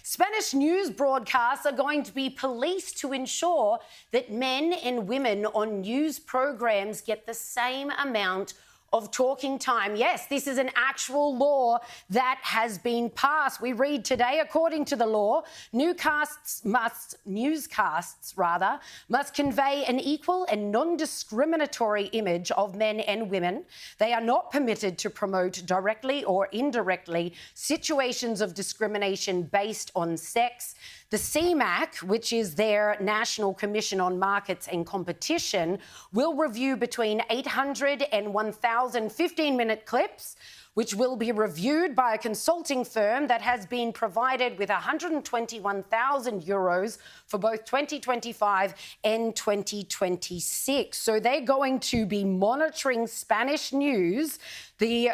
Spanish news broadcasts are going to be policed to ensure that men and women on news programs get the same amount of talking time. Yes, this is an actual law that has been passed. We read today, according to the law, newscasts must convey an equal and non-discriminatory image of men and women. They are not permitted to promote directly or indirectly situations of discrimination based on sex. The CMAC, which is their National Commission on Markets and Competition, will review between 800 and 1,000 15-minute clips, which will be reviewed by a consulting firm that has been provided with €121,000 for both 2025 and 2026. So they're going to be monitoring Spanish news, the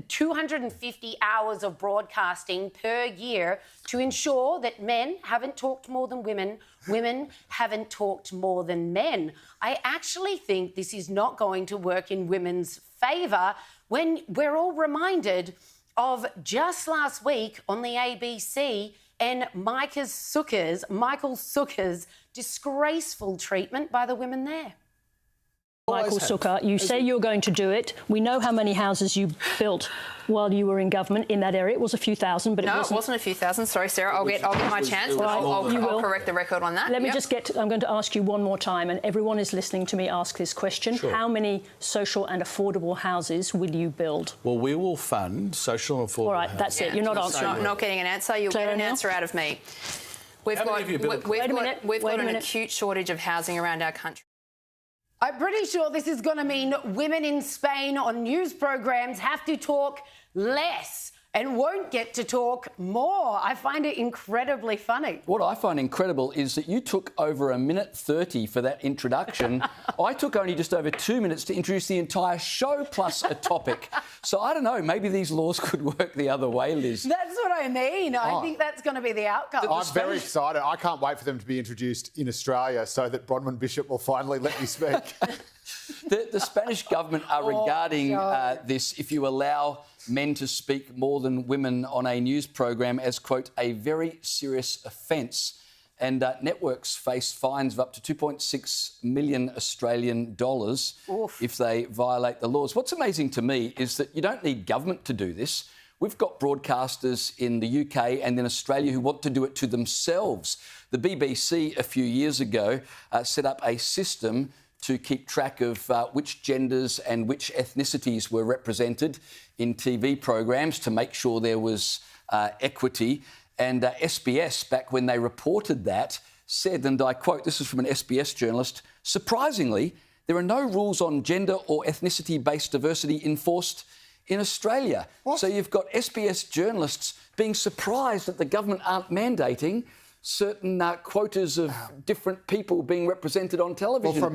250 hours of broadcasting per year, to ensure that men haven't talked more than women, women haven't talked more than men. I actually think this is not going to work in women's favour when we're all reminded of just last week on the ABC and Michael Sukkers' disgraceful treatment by the women there. Michael Sukkar, you say you're going to do it. We know how many houses you built while you were in government in that area. It was a few thousand, but it wasn't a few thousand. Sorry, Sarah. I'll get my chance. I'll correct the record on that. Let me just get. I'm going to ask you one more time, and everyone is listening to me ask this question. Sure. How many social and affordable houses will you build? Well, we will fund social and affordable. All right, that's it. You're not answering. Not getting an answer. You'll get an answer out of me. We've got an acute shortage of housing around our country. I'm pretty sure this is going to mean women in Spain on news programs have to talk less and won't get to talk more. I find it incredibly funny. What I find incredible is that you took over 1:30 for that introduction. I took only just over 2 minutes to introduce the entire show plus a topic. So I don't know, maybe these laws could work the other way, Liz. That's what I mean. I think that's going to be the outcome. I'm very excited. I can't wait for them to be introduced in Australia so that Bronwyn Bishop will finally let me speak. The Spanish government are regarding this, if you allow men to speak more than women on a news program, as, quote, a very serious offence. And networks face fines of up to 2.6 million Australian dollars if they violate the laws. What's amazing to me is that you don't need government to do this. We've got broadcasters in the UK and in Australia who want to do it to themselves. The BBC a few years ago set up a system to keep track of which genders and which ethnicities were represented in TV programs to make sure there was equity. And SBS, back when they reported that, said, and I quote, this is from an SBS journalist, surprisingly, there are no rules on gender or ethnicity-based diversity enforced in Australia. What? So you've got SBS journalists being surprised that the government aren't mandating certain quotas of different people being represented on television. Well,